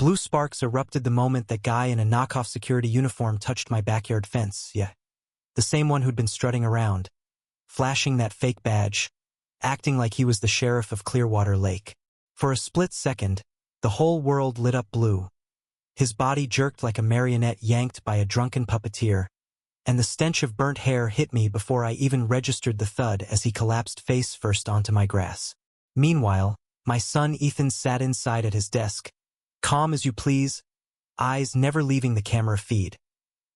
Blue sparks erupted the moment that guy in a knockoff security uniform touched my backyard fence, yeah. The same one who'd been strutting around, flashing that fake badge, acting like he was the sheriff of Clearwater Lake. For a split second, the whole world lit up blue. His body jerked like a marionette yanked by a drunken puppeteer, and the stench of burnt hair hit me before I even registered the thud as he collapsed face first onto my grass. Meanwhile, my son Ethan sat inside at his desk, calm as you please, eyes never leaving the camera feed.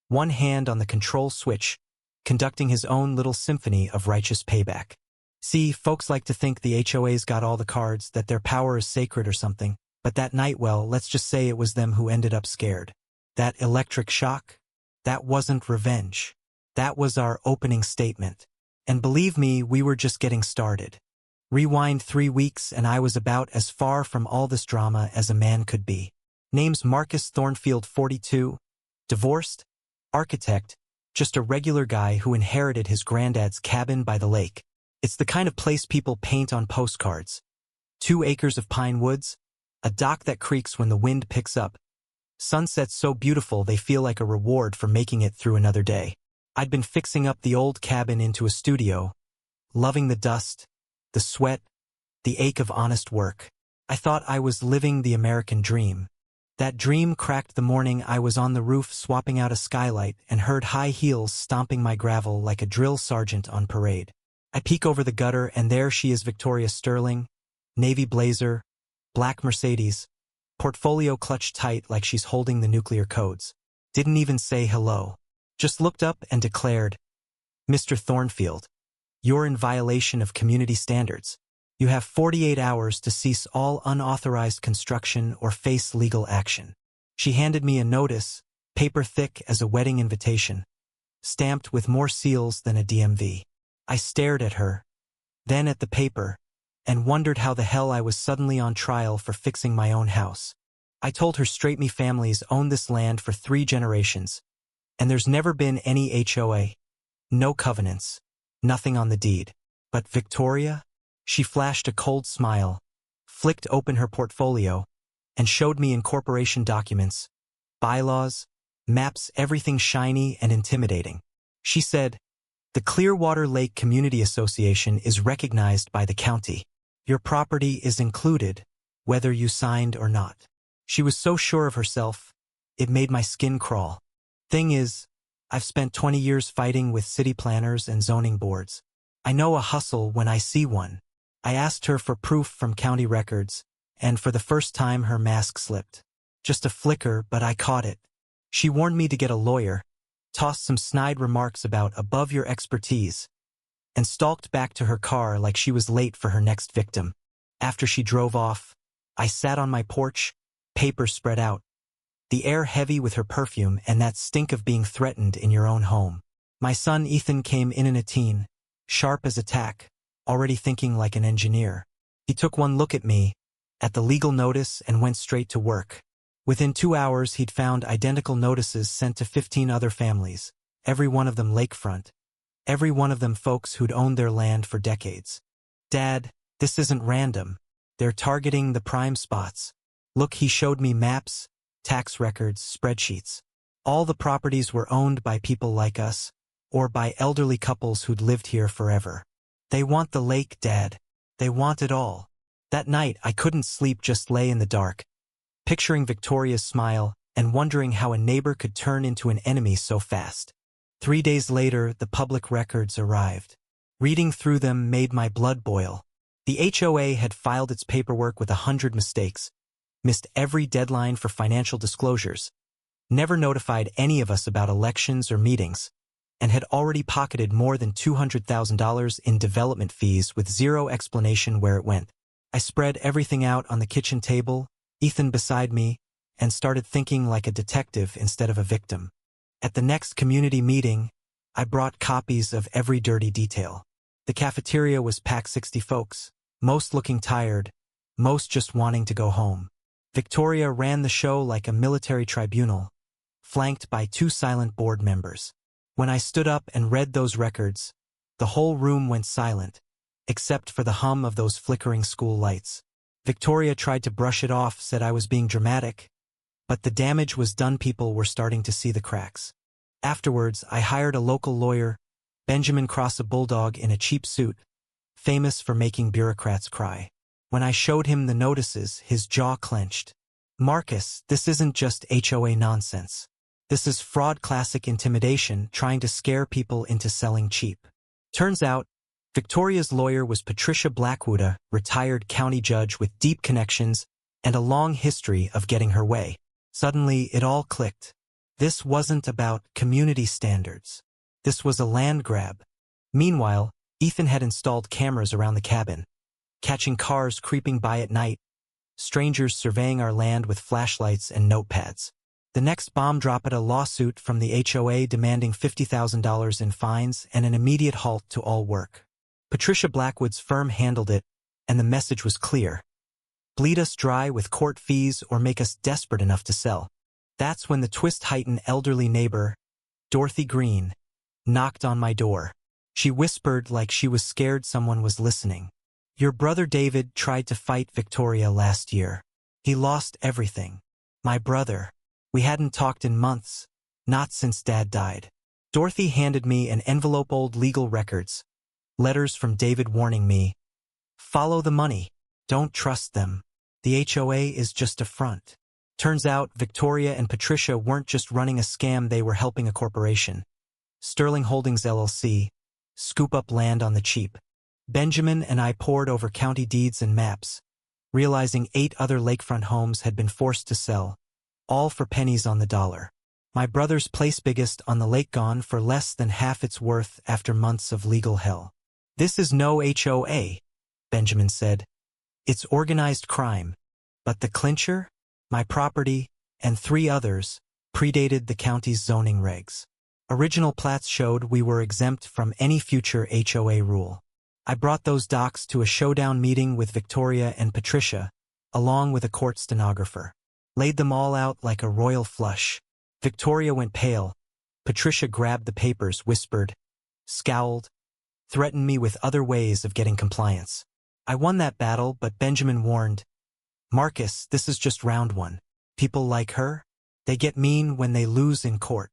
One hand on the control switch, conducting his own little symphony of righteous payback. See, folks like to think the HOA's got all the cards, that their power is sacred or something, but that night, well, let's just say it was them who ended up scared. That electric shock? That wasn't revenge. That was our opening statement. And believe me, we were just getting started. Rewind 3 weeks and I was about as far from all this drama as a man could be. Name's Marcus Thornfield, 42, divorced, architect, just a regular guy who inherited his granddad's cabin by the lake. It's the kind of place people paint on postcards. 2 acres of pine woods, a dock that creaks when the wind picks up, sunsets so beautiful they feel like a reward for making it through another day. I'd been fixing up the old cabin into a studio, loving the dust, the sweat, the ache of honest work. I thought I was living the American dream. That dream cracked the morning I was on the roof swapping out a skylight and heard high heels stomping my gravel like a drill sergeant on parade. I peek over the gutter and there she is, Victoria Sterling, navy blazer, black Mercedes, portfolio clutched tight like she's holding the nuclear codes. Didn't even say hello. Just looked up and declared, "Mr. Thornfield, you're in violation of community standards. You have 48 hours to cease all unauthorized construction or face legal action." She handed me a notice, paper thick as a wedding invitation, stamped with more seals than a DMV. I stared at her, then at the paper, and wondered how the hell I was suddenly on trial for fixing my own house. I told her straight me families own this land for 3 generations, and there's never been any HOA, no covenants, nothing on the deed. But Victoria? She flashed a cold smile, flicked open her portfolio, and showed me incorporation documents, bylaws, maps, everything shiny and intimidating. She said, "The Clearwater Lake Community Association is recognized by the county. Your property is included, whether you signed or not." She was so sure of herself, it made my skin crawl. Thing is, I've spent 20 years fighting with city planners and zoning boards. I know a hustle when I see one. I asked her for proof from county records, and for the first time her mask slipped. Just a flicker, but I caught it. She warned me to get a lawyer, tossed some snide remarks about above your expertise, and stalked back to her car like she was late for her next victim. After she drove off, I sat on my porch, paper spread out, the air heavy with her perfume and that stink of being threatened in your own home. My son Ethan came in a teen, sharp as a tack, already thinking like an engineer. He took one look at me, at the legal notice, and went straight to work. Within 2 hours he'd found identical notices sent to 15 other families, every one of them lakefront, every one of them folks who'd owned their land for decades. "Dad, this isn't random. They're targeting the prime spots. Look," he showed me maps, tax records, spreadsheets. All the properties were owned by people like us, or by elderly couples who'd lived here forever. "They want the lake, Dad. They want it all." That night I couldn't sleep, just lay in the dark, picturing Victoria's smile and wondering how a neighbor could turn into an enemy so fast. 3 days later, the public records arrived. Reading through them made my blood boil. The HOA had filed its paperwork with 100 mistakes, missed every deadline for financial disclosures, never notified any of us about elections or meetings, and had already pocketed more than $200,000 in development fees with zero explanation where it went. I spread everything out on the kitchen table, Ethan beside me, and started thinking like a detective instead of a victim. At the next community meeting, I brought copies of every dirty detail. The cafeteria was packed, 60 folks, most looking tired, most just wanting to go home. Victoria ran the show like a military tribunal, flanked by 2 silent board members. When I stood up and read those records, the whole room went silent, except for the hum of those flickering school lights. Victoria tried to brush it off, said I was being dramatic, But the damage was done. People were starting to see the cracks. Afterwards, I hired a local lawyer, Benjamin Cross, a bulldog in a cheap suit, famous for making bureaucrats cry. When I showed him the notices, his jaw clenched. Marcus, this isn't just HOA nonsense. This is fraud, classic intimidation, trying to scare people into selling cheap. Turns out, Victoria's lawyer was Patricia Blackwood, a retired county judge with deep connections and a long history of getting her way. Suddenly, it all clicked. This wasn't about community standards. This was a land grab. Meanwhile, Ethan had installed cameras around the cabin, catching cars creeping by at night, strangers surveying our land with flashlights and notepads. The next bomb drop at a lawsuit from the HOA demanding $50,000 in fines and an immediate halt to all work. Patricia Blackwood's firm handled it, and the message was clear. Bleed us dry with court fees or make us desperate enough to sell. That's when the twist-heightened elderly neighbor, Dorothy Green, knocked on my door. She whispered like she was scared someone was listening. Your brother David tried to fight Victoria last year. He lost everything. My brother. We hadn't talked in months, not since Dad died. Dorothy handed me an envelope, old legal records, letters from David warning me, follow the money, don't trust them. The HOA is just a front. Turns out Victoria and Patricia weren't just running a scam, they were helping a corporation, Sterling Holdings LLC, scoop up land on the cheap. Benjamin and I pored over county deeds and maps, realizing 8 other lakefront homes had been forced to sell, all for pennies on the dollar. My brother's place, biggest on the lake, gone for less than half its worth after months of legal hell. This is no HOA, Benjamin said. It's organized crime. But the clincher, my property, and 3 others, predated the county's zoning regs. Original plats showed we were exempt from any future HOA rule. I brought those docs to a showdown meeting with Victoria and Patricia, along with a court stenographer. Laid them all out like a royal flush. Victoria went pale. Patricia grabbed the papers, whispered, scowled, threatened me with other ways of getting compliance. I won that battle, but Benjamin warned, Marcus, this is just round 1. People like her, they get mean when they lose in court.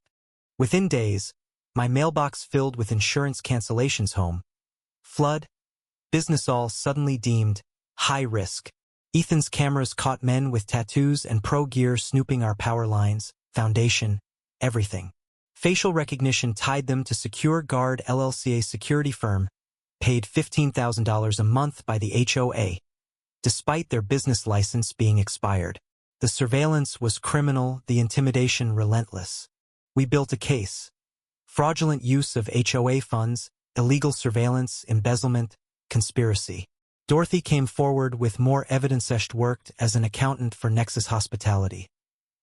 Within days, my mailbox filled with insurance cancellations, home, flood, business, all suddenly deemed high risk. Ethan's cameras caught men with tattoos and pro gear snooping our power lines, foundation, everything. Facial recognition tied them to Secure Guard LLC, a security firm, paid $15,000 a month by the HOA, despite their business license being expired. The surveillance was criminal, the intimidation relentless. We built a case. Fraudulent use of HOA funds, illegal surveillance, embezzlement, conspiracy. Dorothy came forward with more evidence. Worked as an accountant for Nexus Hospitality,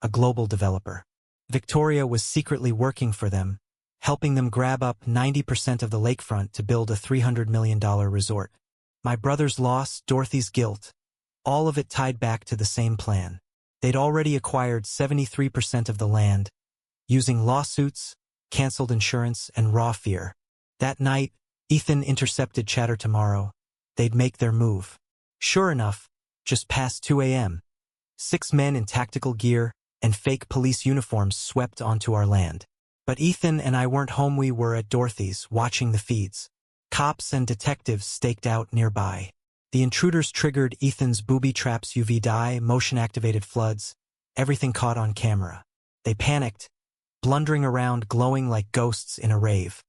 a global developer. Victoria was secretly working for them, helping them grab up 90% of the lakefront to build a $300 million resort. My brother's loss, Dorothy's guilt, all of it tied back to the same plan. They'd already acquired 73% of the land, using lawsuits, canceled insurance, and raw fear. That night, Ethan intercepted chatter tomorrow. They'd make their move. Sure enough, just past 2 a.m., 6 men in tactical gear and fake police uniforms swept onto our land. But Ethan and I weren't home. We were at Dorothy's, watching the feeds. Cops and detectives staked out nearby. The intruders triggered Ethan's booby traps, UV dye, motion-activated floods, everything caught on camera. They panicked, blundering around, glowing like ghosts in a rave.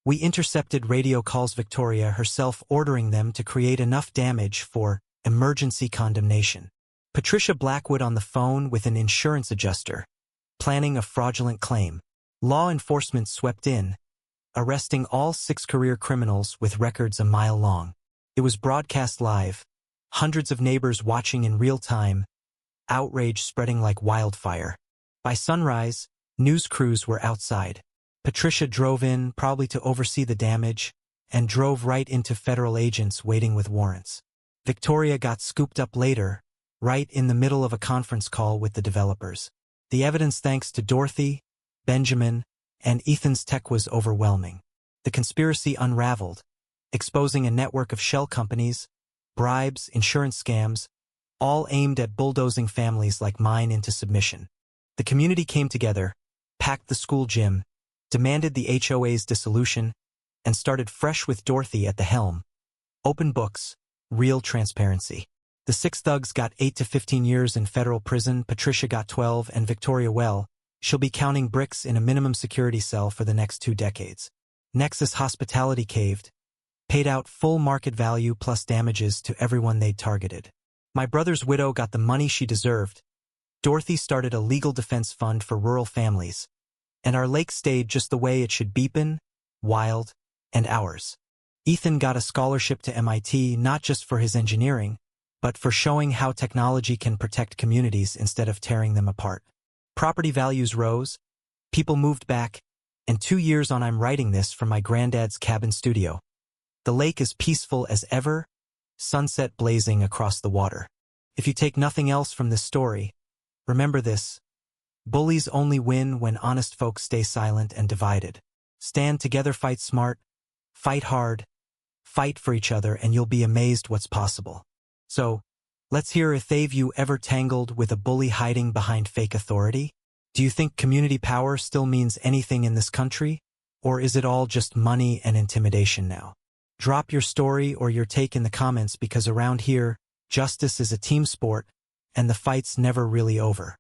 We intercepted radio calls, Victoria herself ordering them to create enough damage for emergency condemnation. Patricia Blackwood on the phone with an insurance adjuster, planning a fraudulent claim. Law enforcement swept in, arresting all 6 career criminals with records a mile long. It was broadcast live, hundreds of neighbors watching in real time, outrage spreading like wildfire. By sunrise, news crews were outside. Patricia drove in, probably to oversee the damage, and drove right into federal agents waiting with warrants. Victoria got scooped up later, right in the middle of a conference call with the developers. The evidence, thanks to Dorothy, Benjamin, and Ethan's tech, was overwhelming. The conspiracy unraveled, exposing a network of shell companies, bribes, insurance scams, all aimed at bulldozing families like mine into submission. The community came together, packed the school gym, demanded the HOA's dissolution, and started fresh with Dorothy at the helm. Open books, real transparency. The 6 thugs got 8 to 15 years in federal prison, Patricia got 12, and Victoria, well, she'll be counting bricks in a minimum security cell for the next 2 decades. Nexus Hospitality caved, paid out full market value plus damages to everyone they'd targeted. My brother's widow got the money she deserved. Dorothy started a legal defense fund for rural families. And our lake stayed just the way it should beepin', wild, and ours. Ethan got a scholarship to MIT not just for his engineering, but for showing how technology can protect communities instead of tearing them apart. Property values rose, people moved back, and 2 years on I'm writing this from my granddad's cabin studio. The lake is peaceful as ever, sunset blazing across the water. If you take nothing else from this story, remember this: bullies only win when honest folks stay silent and divided. Stand together, fight smart, fight hard, fight for each other, and you'll be amazed what's possible. So, let's hear if you ever tangled with a bully hiding behind fake authority? Do you think community power still means anything in this country? Or is it all just money and intimidation now? Drop your story or your take in the comments, because around here, justice is a team sport, and the fight's never really over.